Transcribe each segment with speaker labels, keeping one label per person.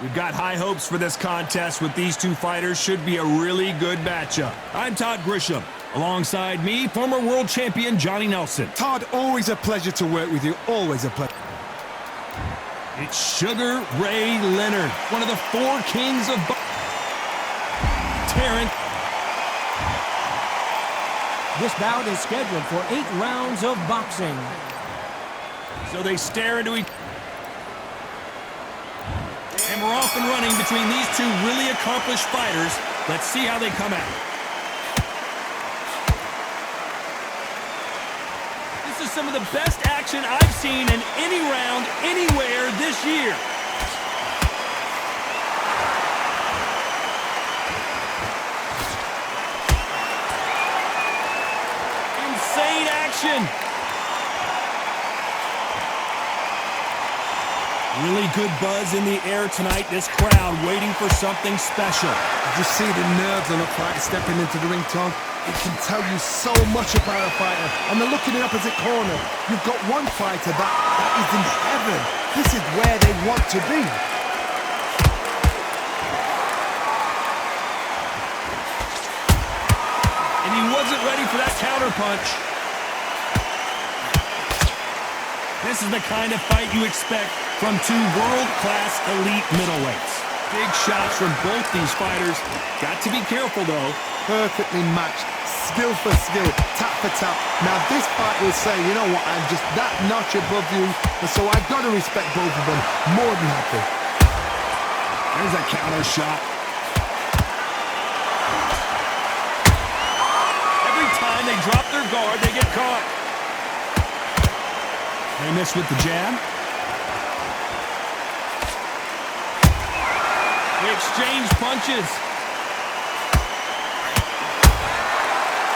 Speaker 1: We've got high hopes for this contest with these two fighters. Should be a really good matchup. I'm Todd Grisham. Alongside me, former world champion Johnny Nelson.
Speaker 2: Todd, always a pleasure to work with you. Always a pleasure.
Speaker 1: It's Sugar Ray Leonard, one of the four kings of Terrence.
Speaker 3: This bout is scheduled for 8 rounds of boxing.
Speaker 1: So they stare into each other. And we're off and running between these two really accomplished fighters. Let's see how they come out. This is some of the best action I've seen in any round, anywhere this year. Insane action. Really good buzz in the air tonight. This crowd waiting for something special.
Speaker 2: You see the nerves on a fighter stepping into the ring, Tom. It can tell you so much about a fighter. And they're looking in the opposite corner. You've got one fighter that is in heaven. This is where they want to be.
Speaker 1: And he wasn't ready for that counter punch. This is the kind of fight you expect from two world-class elite middleweights. Big shots from both these fighters. Got to be careful, though.
Speaker 2: Perfectly matched, skill for skill, tap for tap. Now this fight will say, you know what, I'm just that notch above you, and so I've got to respect both of them. More than happy.
Speaker 1: There's a counter shot. Every time they drop their guard, they get caught. They miss with the jab. They exchange punches.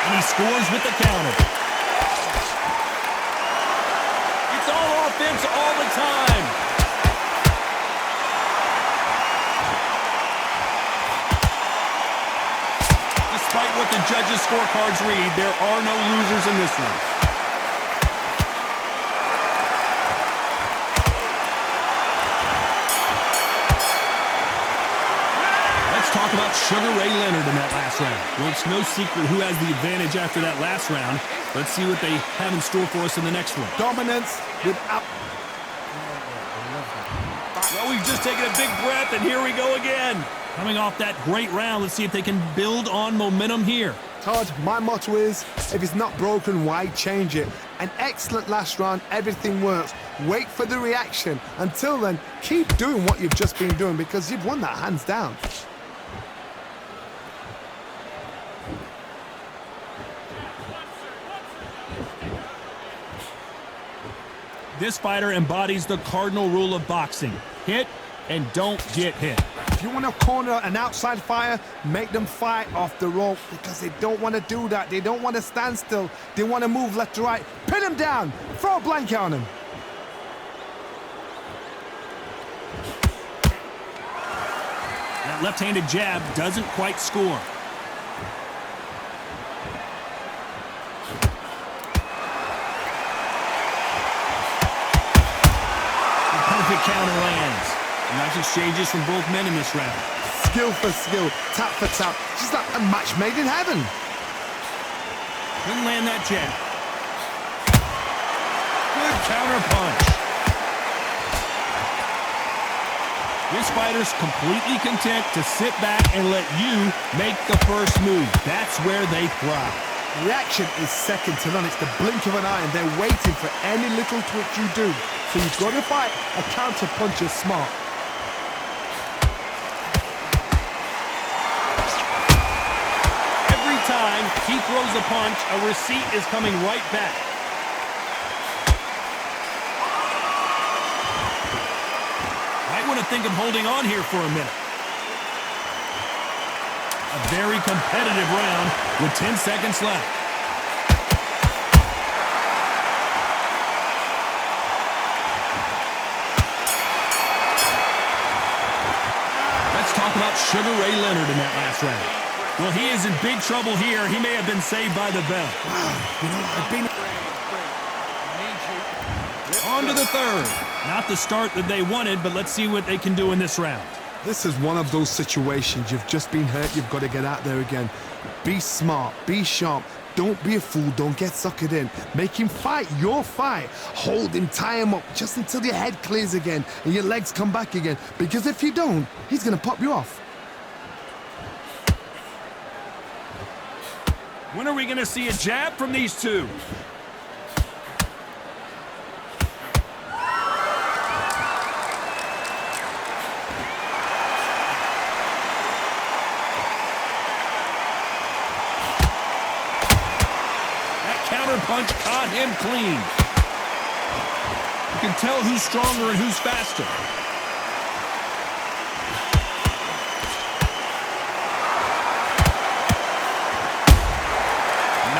Speaker 1: And he scores with the counter. It's all offense all the time. Despite what the judges' scorecards read, there are no losers in this one. Talk about Sugar Ray Leonard in that last round. Well, it's no secret who has the advantage after that last round. Let's see what they have in store for us in the next one.
Speaker 2: Dominance without...
Speaker 1: Well, we've just taken a big breath, and here we go again. Coming off that great round, let's see if they can build on momentum here.
Speaker 2: Todd, my motto is, if it's not broken, why change it? An excellent last round, everything works. Wait for the reaction. Until then, keep doing what you've just been doing because you've won that hands down.
Speaker 1: This fighter embodies the cardinal rule of boxing. Hit and don't get hit.
Speaker 2: If you want to corner an outside fighter, make them fight off the rope because they don't want to do that. They don't want to stand still. They want to move left to right. Pin them down. Throw a blanket on them.
Speaker 1: That left-handed jab doesn't quite score. Perfect counter lands. Nice exchanges from both men in this round.
Speaker 2: Skill for skill, tap for tap. Just like a match made in heaven.
Speaker 1: Couldn't land that jab. Good counter punch. This fighter's completely content to sit back and let you make the first move. That's where they thrive.
Speaker 2: Reaction is second to none. It's the blink of an eye, and they're waiting for any little twitch you do. So you've got to fight a counter puncher smart.
Speaker 1: Every time he throws a punch, a receipt is coming right back. Might want to think of holding on here for a minute. A very competitive round with 10 seconds left. Let's talk about Sugar Ray Leonard in that last round. Well, he is in big trouble here. He may have been saved by the bell.
Speaker 2: Wow, you know, I've been...
Speaker 1: On to the third. Not the start that they wanted, but let's see what they can do in this round.
Speaker 2: This is one of those situations. You've just been hurt. You've got to get out there again. Be smart. Be sharp. Don't be a fool. Don't get suckered in. Make him fight your fight. Hold him, tie him up just until your head clears again and your legs come back again. Because if you don't, he's going to pop you off.
Speaker 1: When are we going to see a jab from these two? Punch caught him clean. You can tell who's stronger and who's faster.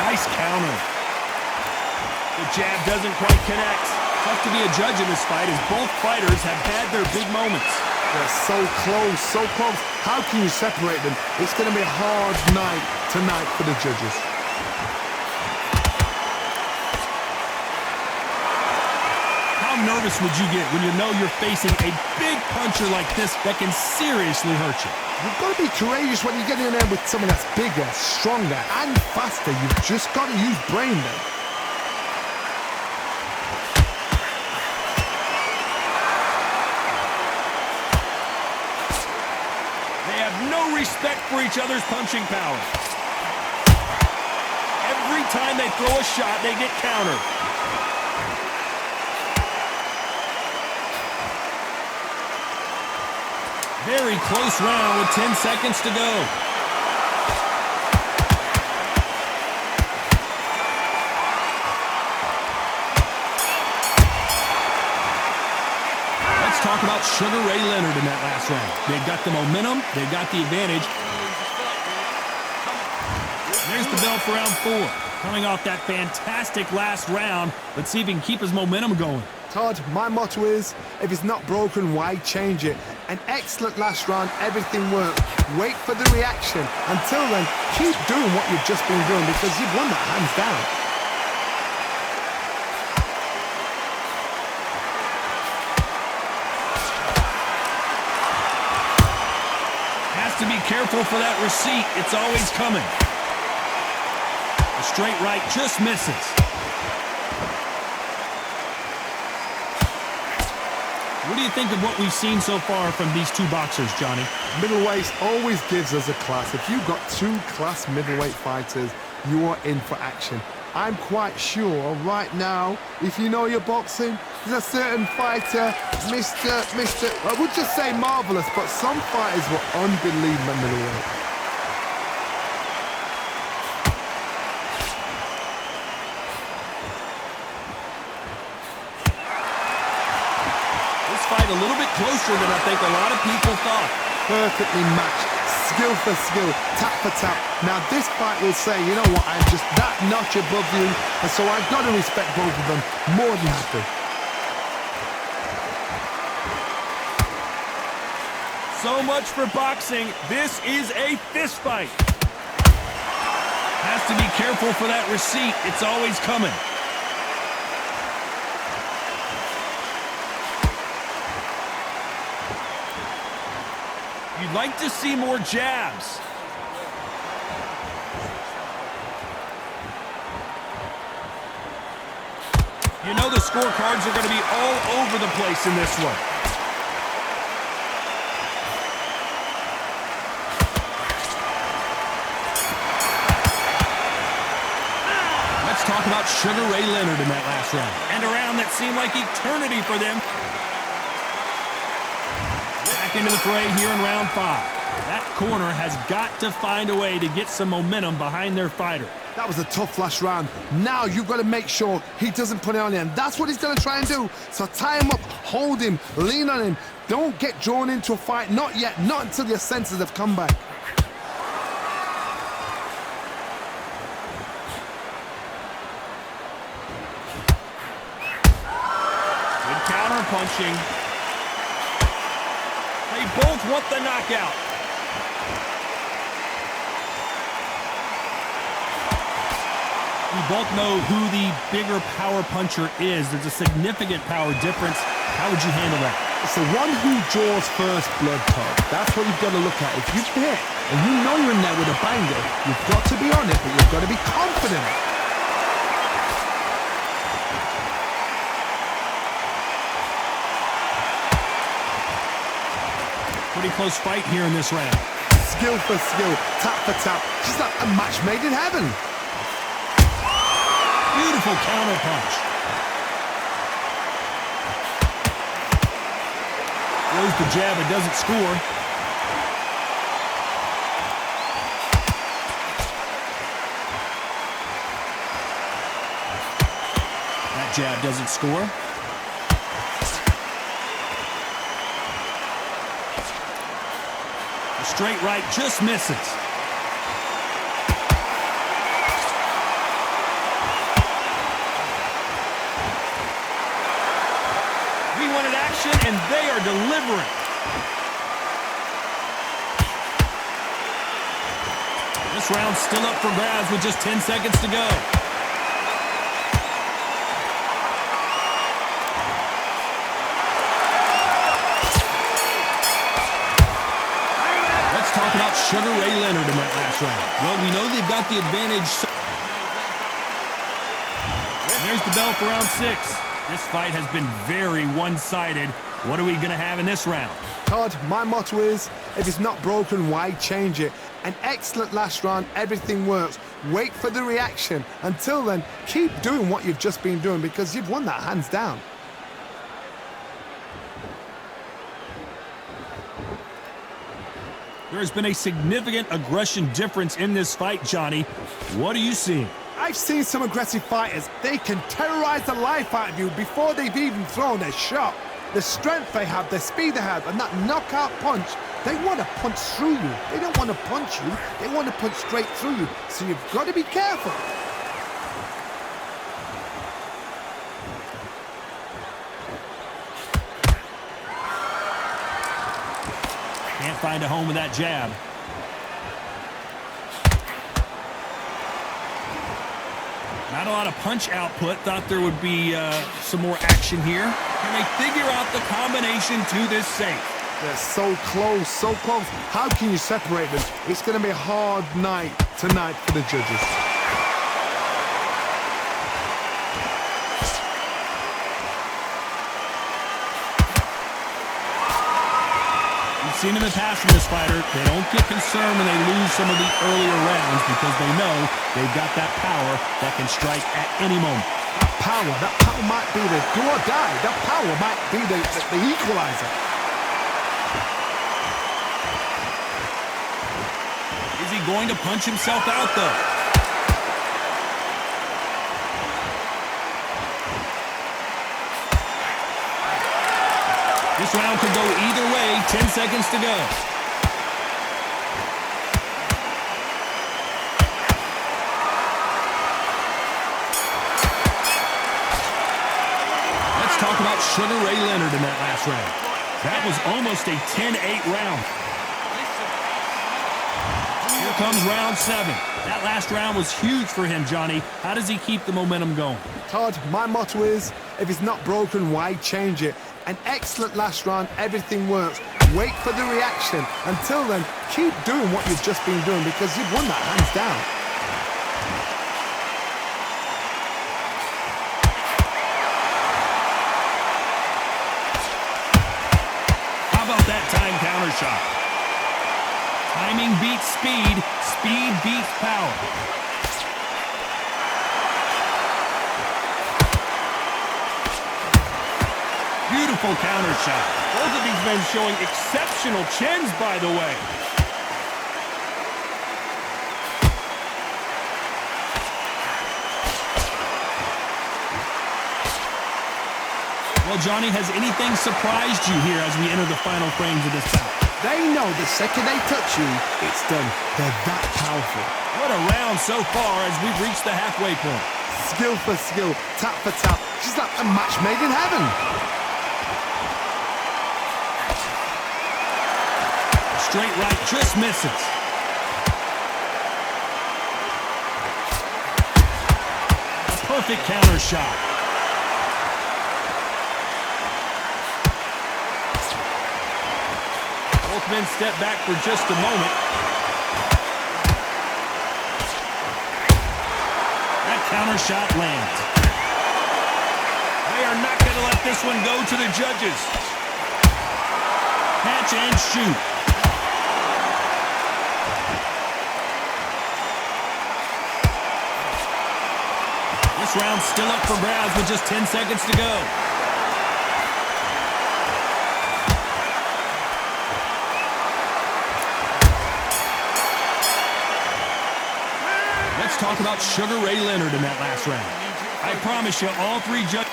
Speaker 1: Nice counter. The jab doesn't quite connect. Tough to be a judge in this fight as both fighters have had their big moments.
Speaker 2: They're so close, so close. How can you separate them? It's going to be a hard night tonight for the judges.
Speaker 1: How nervous would you get when you know you're facing a big puncher like this that can seriously hurt you?
Speaker 2: You've got to be courageous when you get in there with someone that's bigger, stronger, and faster. You've just got to use brain then.
Speaker 1: They have no respect for each other's punching power. Every time they throw a shot, they get countered. Very close round with 10 seconds to go. Let's talk about Sugar Ray Leonard in that last round. They've got the momentum. They've got the advantage. There's the bell for round 4. Coming off that fantastic last round. Let's see if he can keep his momentum going.
Speaker 2: Todd, my motto is, if it's not broken, why change it? An excellent last round, everything worked. Wait for the reaction. Until then, keep doing what you've just been doing because you've won that hands down.
Speaker 1: Has to be careful for that receipt. It's always coming. A straight right just misses. What do you think of what we've seen so far from these two boxers, Johnny?
Speaker 2: Middleweight always gives us a class. If you've got two class middleweight fighters, you are in for action. I'm quite sure right now, if you know your boxing, there's a certain fighter, I would just say marvelous, but some fighters were unbelievable middleweight.
Speaker 1: Fight a little bit closer than I think a lot of people thought.
Speaker 2: Perfectly matched, skill for skill, tap for tap. Now this fight will say, you know what, I'm just that notch above you, and so I've got to respect both of them. More than happy.
Speaker 1: So much for boxing. This is a fist fight. Has to be careful for that receipt. It's always coming. You'd like to see more jabs. You know the scorecards are going to be all over the place in this one. Let's talk about Sugar Ray Leonard in that last round. And a round that seemed like eternity for them. Into the fray here in round 5. That corner has got to find a way to get some momentum behind their fighter.
Speaker 2: That was a tough last round. Now you've got to make sure he doesn't put it on you, and that's what he's going to try and do. So tie him up, hold him, lean on him. Don't get drawn into a fight. Not yet. Not until your senses have come back.
Speaker 1: Good counter punching. They both want the knockout. We both know who the bigger power puncher is. There's a significant power difference How would you handle that?
Speaker 2: It's the one who draws first blood, Todd. That's what you've got to look at. If you've hit and you know you're in there with a banger, you've got to be on it, but you've got to be confident.
Speaker 1: Pretty close fight here in this round.
Speaker 2: Skill for skill, tap for tap. She's like a match made in heaven.
Speaker 1: Beautiful counter punch. Throws the jab, it doesn't score. That jab doesn't score. The straight right just misses. We wanted action, and they are delivering. This round's still up for grabs with just 10 seconds to go. Let's talk about Sugar Ray Leonard in that last round. Well, we know they've got the advantage. There's the bell for round 6. This fight has been very one-sided. What are we going to have in this round?
Speaker 2: Todd, my motto is, if it's not broken, why change it? An excellent last round, everything works. Wait for the reaction. Until then, keep doing what you've just been doing because you've won that hands down.
Speaker 1: There has been a significant aggression difference in this fight, Johnny. What are you seeing?
Speaker 2: I've seen some aggressive fighters. They can terrorize the life out of you before they've even thrown a shot. The strength they have, the speed they have, and that knockout punch, they want to punch through you. They don't want to punch you. They want to punch straight through you. So you've got to be careful.
Speaker 1: Can't find a home with that jab. Not a lot of punch output. Thought there would be some more action here. Can they figure out the combination to this safe?
Speaker 2: They're so close, so close. How can you separate them? It's going to be a hard night tonight for the judges.
Speaker 1: We've seen in the past from this fighter, they don't get concerned when they lose some of the earlier rounds because they know they've got that power that can strike at any moment.
Speaker 2: That power might be the do or die. That power might be the equalizer.
Speaker 1: Is he going to punch himself out, though? This round could go either way. 10 seconds to go. Let's talk about Sugar Ray Leonard in that last round. That was almost a 10-8 round. Here comes round 7. That last round was huge for him, Johnny. How does he keep the momentum going?
Speaker 2: Todd, my motto is, if it's not broken, why change it? An excellent last round, everything works. Wait for the reaction. Until then, keep doing what you've just been doing because you've won that hands down.
Speaker 1: How about that time counter shot? Timing beats speed. Speed beats power. Beautiful counter shot. Both of these men showing exceptional chins, by the way. Well, Johnny, has anything surprised you here as we enter the final frames of this bout?
Speaker 2: They know the second they touch you, it's done. They're that powerful.
Speaker 1: What a round so far as we've reached the halfway point.
Speaker 2: Skill for skill, tap for tap. She's like a match made in heaven.
Speaker 1: Straight right just misses. A perfect counter shot. men step back for just a moment. That counter shot lands. They are not going to let this one go to the judges. Catch and shoot. This round's still up for grabs with just 10 seconds to go. Let's talk about Sugar Ray Leonard in that last round. I promise you, all three judges.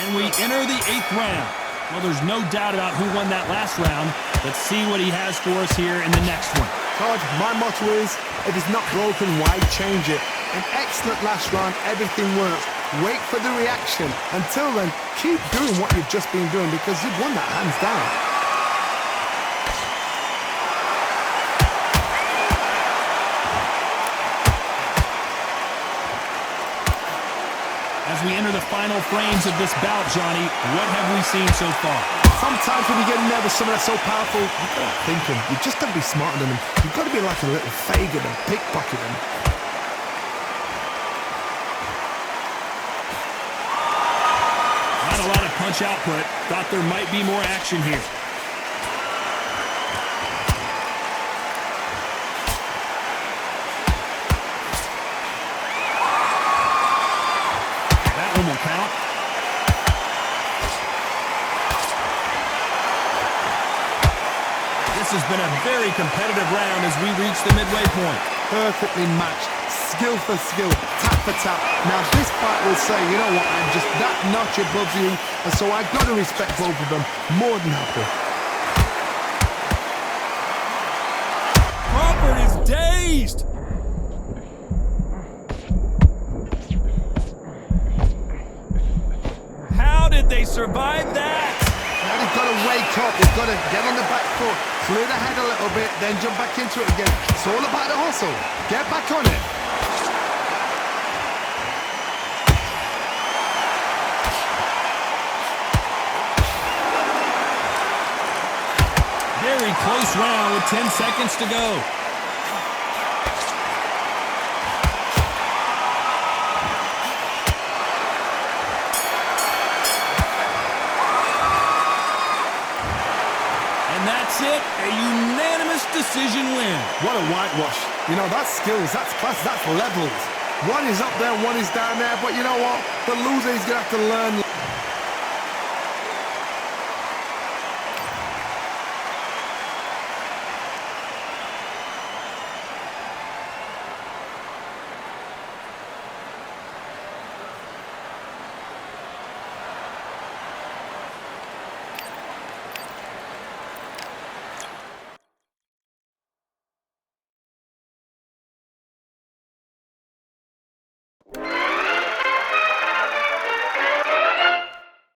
Speaker 1: And we enter the 8th round. Well, there's no doubt about who won that last round. Let's see what he has for us here in the next one.
Speaker 2: Todd, my motto is, if it's not broken, why change it? An excellent last round, everything works. Wait for the reaction. Until then, keep doing what you've just been doing because you've won that hands down.
Speaker 1: As we enter the final frames of this bout, Johnny, what have we seen so far?
Speaker 2: Sometimes when you get nervous, someone that's so powerful, you've got to think him. You've just got to be smarter than him. You've got to be like a little Fagin and pickpocket him.
Speaker 1: Not a lot of punch output. Thought there might be more action here. That one will count. This has been a very competitive round as we reach the midway point.
Speaker 2: Perfectly matched, skill for skill, tap for tap. Now this fight will say, you know what, I'm just that notch above you, and so I've got to respect both of them more than happy.
Speaker 1: Crawford is dazed. How did they survive that?
Speaker 2: Now they've got to wake up, they've got to get on the back foot, clear the head a little bit, then jump back into it again. It's all about the hustle. Get back on it.
Speaker 1: Very close round with 10 seconds to go. That's it, a unanimous decision win.
Speaker 2: What a whitewash. You know, that's skills, that's class, that's levels. One is up there, one is down there, but you know what? The loser is going to have to learn